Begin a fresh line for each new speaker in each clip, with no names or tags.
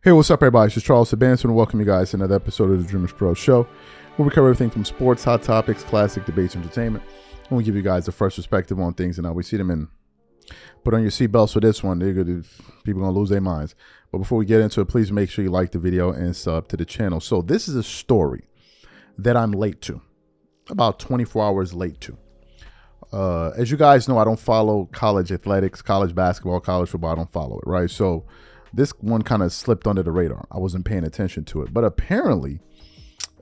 Hey, what's up, everybody? It's just Charles Sebastian, and welcome you guys to another episode of the DREAMERSPRO show, where we cover everything from sports, hot topics, classic debates, entertainment, and we give you guys the first perspective on things and how we see them. And put on your seatbelts for this one. People are gonna lose their minds. But before we get into it, please make sure you like the video and sub to the channel. So this is a story that I'm late to, about 24 hours late to. As you guys know, I don't follow college athletics, college basketball, college football. I don't follow it, right? So this one kind of slipped under the radar. I wasn't paying attention to it. But apparently,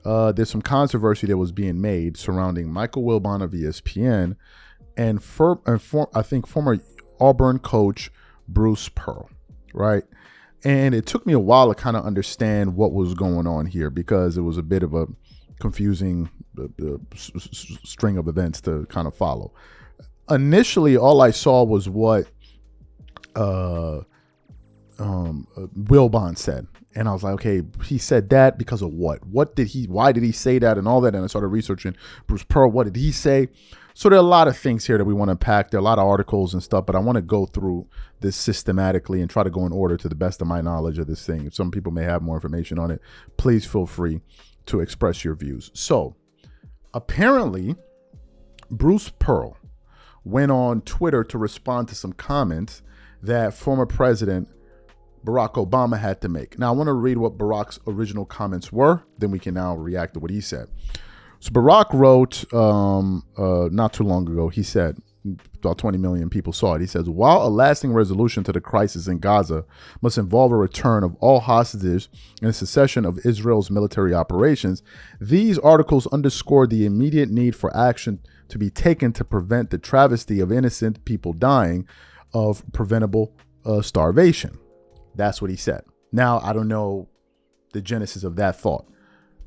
there's some controversy that was being made surrounding Michael Wilbon of ESPN and I think former Auburn coach Bruce Pearl, right? And it took me a while to kind of understand what was going on here because it was a bit of a confusing string of events to kind of follow. Initially, all I saw was what Wilbon said, and I was like, okay, he said that because of what? Why did he say that and all that? And I started researching Bruce Pearl. What did he say? So there are a lot of things here that we want to unpack. There are a lot of articles and stuff, but I want to go through this systematically and try to go in order to the best of my knowledge of this thing. If some people may have more information on it, please feel free to express your views. So apparently, Bruce Pearl went on Twitter to respond to some comments that former President Barack Obama had to make. Now, I want to read what Barack's original comments were. Then we can now react to what he said. So Barack wrote not too long ago, he said, about 20 million people saw it. He says, while a lasting resolution to the crisis in Gaza must involve a return of all hostages and a cessation of Israel's military operations, these articles underscore the immediate need for action to be taken to prevent the travesty of innocent people dying of preventable starvation. That's what he said. Now, I don't know the genesis of that thought.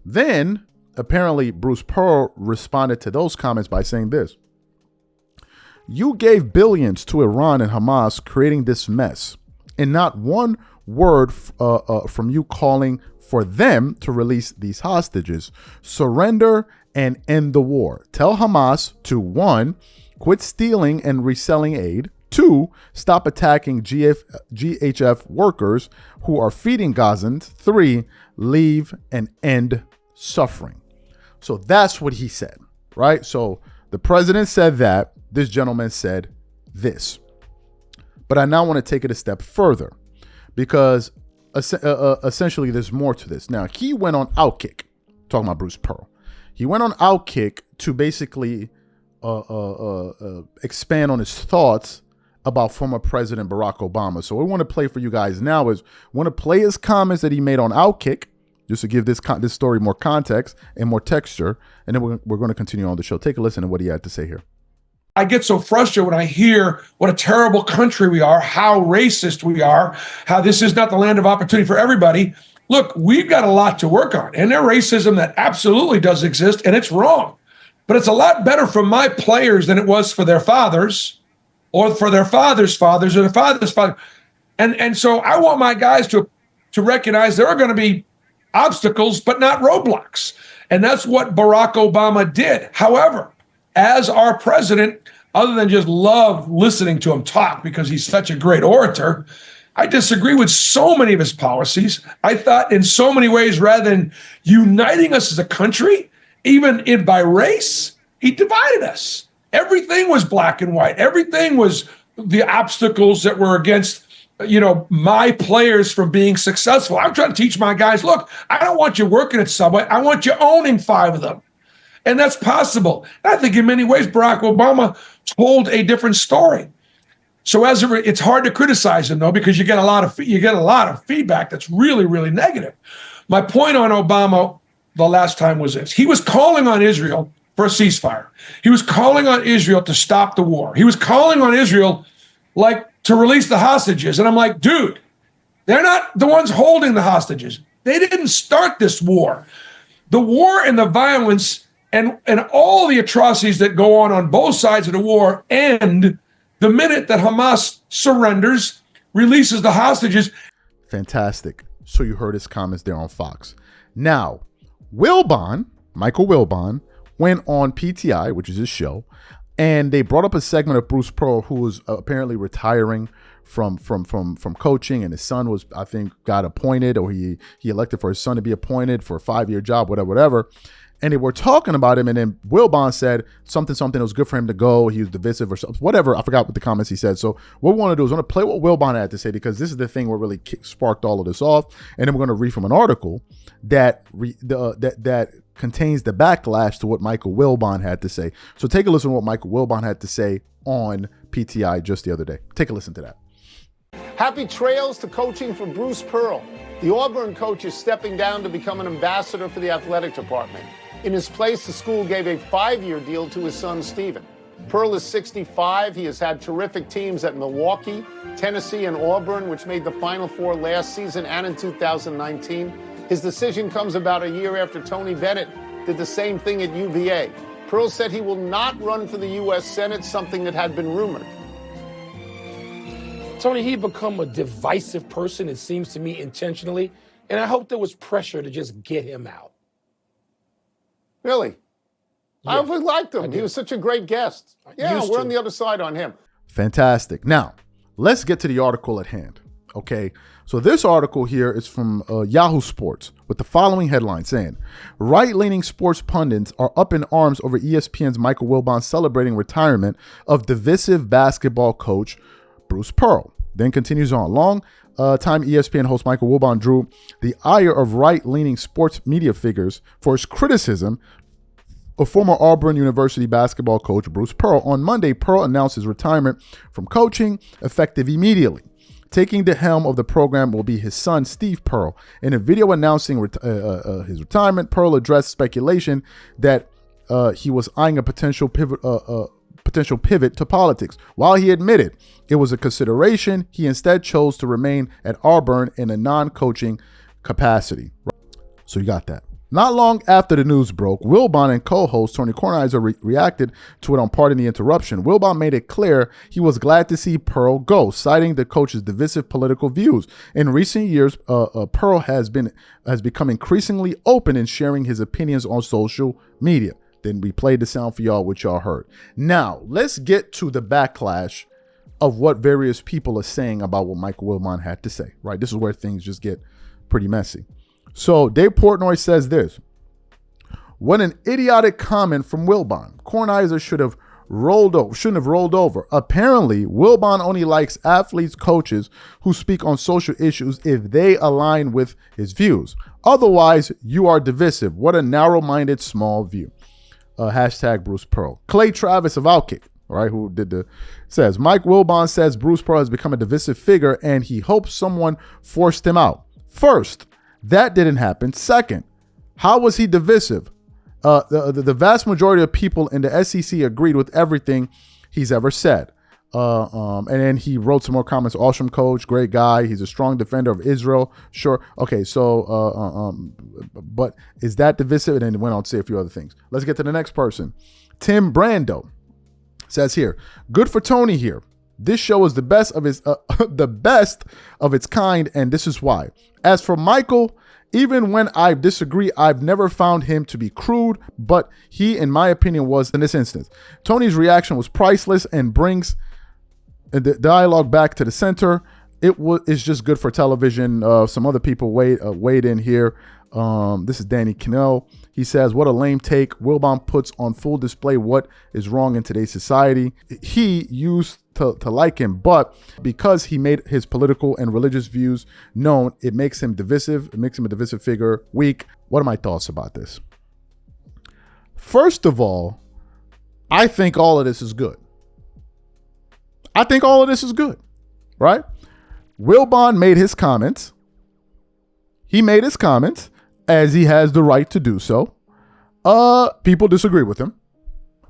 Then, apparently, Bruce Pearl responded to those comments by saying this: you gave billions to Iran and Hamas, creating this mess, and not one word from you calling for them to release these hostages, surrender, and end the war. Tell Hamas to 1, quit stealing and reselling aid, 2, stop attacking GHF workers who are feeding Gazans, 3, leave and end suffering. So that's what he said, right? So the president said that. This gentleman said this. But I now want to take it a step further because essentially there's more to this. Now, he went on Outkick, talking about Bruce Pearl. He went on Outkick to basically expand on his thoughts about former President Barack Obama. So what we want to play for you guys now is we want to play his comments that he made on Outkick, just to give this story more context and more texture. And then we're going to continue on the show. Take a listen to what he had to say here.
I get so frustrated when I hear what a terrible country we are, how racist we are, how this is not the land of opportunity for everybody. Look, we've got a lot to work on, and there's racism that absolutely does exist, and it's wrong. But it's a lot better for my players than it was for their fathers or for their fathers' fathers or their fathers' fathers. And so I want my guys to recognize there are going to be obstacles, but not roadblocks. And that's what Barack Obama did. However, as our president, other than just love listening to him talk because he's such a great orator, I disagree with so many of his policies. I thought in so many ways, rather than uniting us as a country, even by race, he divided us. Everything was black and white. Everything was the obstacles that were against, my players from being successful. I'm trying to teach my guys, look, I don't want you working at Subway. I want you owning 5 of them. And that's possible. I think in many ways, Barack Obama told a different story. So it's hard to criticize him, though, because you get a lot of feedback that's really, really negative. My point on Obama the last time was this. He was calling on Israel for a ceasefire. He was calling on Israel to stop the war. He was calling on Israel, to release the hostages. And I'm like, dude, they're not the ones holding the hostages. They didn't start this war. The war and the violence and all the atrocities that go on both sides of the war end the minute that Hamas surrenders, releases the hostages.
Fantastic. So you heard his comments there on Fox. Now, Michael Wilbon, went on PTI, which is his show, and they brought up a segment of Bruce Pearl, who was apparently retiring from coaching, and his son was, I think, got appointed, or he elected for his son to be appointed for a 5-year job, whatever. And they were talking about him, and then Wilbon said something, it was good for him to go. He was divisive or something, whatever. I forgot what the comments he said. So what we want to do is we're going to play what Wilbon had to say, because this is the thing what really sparked all of this off. And then we're going to read from an article that that contains the backlash to what Michael Wilbon had to say. So take a listen to what Michael Wilbon had to say on PTI just the other day. Take a listen to that.
Happy trails to coaching for Bruce Pearl. The Auburn coach is stepping down to become an ambassador for the athletic department. In his place, the school gave a 5-year deal to his son, Steven. Pearl is 65. He has had terrific teams at Milwaukee, Tennessee, and Auburn, which made the Final Four last season and in 2019. His decision comes about a year after Tony Bennett did the same thing at UVA. Pearl said he will not run for the U.S. Senate, something that had been rumored.
Tony, he become a divisive person, it seems to me, intentionally, and I hope there was pressure to just get him out.
Really?
Yeah,
I always liked him. He was such a great guest. Yeah, we're on the other side on him.
Fantastic. Now, let's get to the article at hand. Okay, so this article here is from Yahoo Sports with the following headline saying, right-leaning sports pundits are up in arms over ESPN's Michael Wilbon celebrating retirement of divisive basketball coach Bruce Pearl. Then continues on. Long-time ESPN host Michael Wilbon drew the ire of right-leaning sports media figures for his criticism of former Auburn University basketball coach Bruce Pearl. On Monday, Pearl announced his retirement from coaching, effective immediately. Taking the helm of the program will be his son, Steve Pearl. In a video announcing his retirement, Pearl addressed speculation that he was eyeing a potential pivot to politics. While he admitted it was a consideration, he instead chose to remain at Auburn in a non-coaching capacity. So you got that. Not long after the news broke, Wilbon and co-host Tony Kornheiser reacted to it on Pardon the Interruption. Wilbon made it clear he was glad to see Pearl go, citing the coach's divisive political views. In recent years, Pearl has become increasingly open in sharing his opinions on social media. Then we played the sound for y'all, which y'all heard. Now, let's get to the backlash of what various people are saying about what Michael Wilbon had to say, right? This is where things just get pretty messy. So Dave Portnoy says this: what an idiotic comment from Wilbon. Kornheiser shouldn't have rolled over. Apparently, Wilbon only likes athletes, coaches who speak on social issues if they align with his views. Otherwise, you are divisive. What a narrow-minded, small view. Hashtag Bruce Pearl. Clay Travis of Outkick, right, who says, Mike Wilbon says Bruce Pearl has become a divisive figure and he hopes someone forced him out. First, that didn't happen. Second, how was he divisive? The vast majority of people in the SEC agreed with everything he's ever said. And then he wrote some more comments. Awesome coach, great guy. He's a strong defender of Israel. Sure. Okay. So, but is that divisive? And then he went on to say a few other things. Let's get to the next person. Tim Brando says here, good for Tony here. This show is the best of its kind, and this is why. As for Michael, even when I disagree, I've never found him to be crude, but he, in my opinion, was in this instance. Tony's reaction was priceless and brings the dialogue back to the center. It's just good for television. Some other people weighed in here. This is Danny Cannell. He says, what a lame take. Wilbon puts on full display what is wrong in today's society. He used to like him, but because he made his political and religious views known, it makes him divisive. It makes him a divisive figure. Weak. What are my thoughts about this? First of all, I think all of this is good. Right? Wilbon made his comments. He made his comments as he has the right to do so. People disagree with him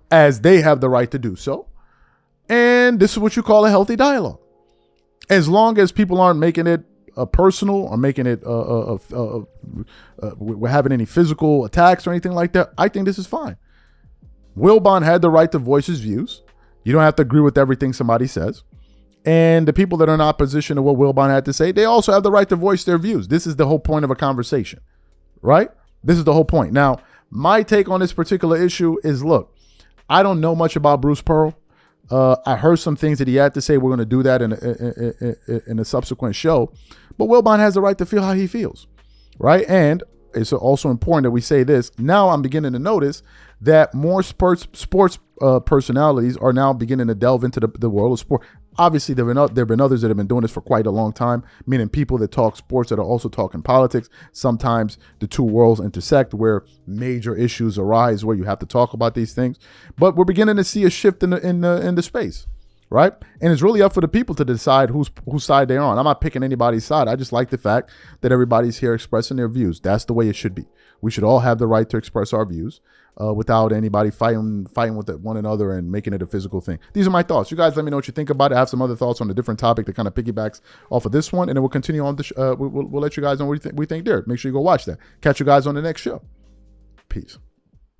as they have the right to do so. And this is what you call a healthy dialogue. As long as people aren't making it personal or making it we're having any physical attacks or anything like that, I think this is fine. Wilbon had the right to voice his views. You don't have to agree with everything somebody says. And the people that are in opposition to what Wilbon had to say, they also have the right to voice their views. This is the whole point of a conversation, right? This is the whole point. Now, my take on this particular issue is, look, I don't know much about Bruce Pearl. I heard some things that he had to say. We're going to do that in a subsequent show. But Wilbon has the right to feel how he feels, right? And it's also important that we say this. Now I'm beginning to notice that more sports personalities are now beginning to delve into the world of sport. Obviously, there have been others that have been doing this for quite a long time, meaning people that talk sports that are also talking politics. Sometimes the two worlds intersect where major issues arise where you have to talk about these things. But we're beginning to see a shift in the space, right? And it's really up for the people to decide whose side they're on. I'm not picking anybody's side. I just like the fact that everybody's here expressing their views. That's the way it should be. We should all have the right to express our views without anybody fighting with one another and making it a physical thing. These are my thoughts. You guys let me know what you think about it. I have some other thoughts on a different topic that kind of piggybacks off of this one, and then we'll continue on. We'll let you guys know what we think there. Make sure you go watch that. Catch you guys on the next show. Peace.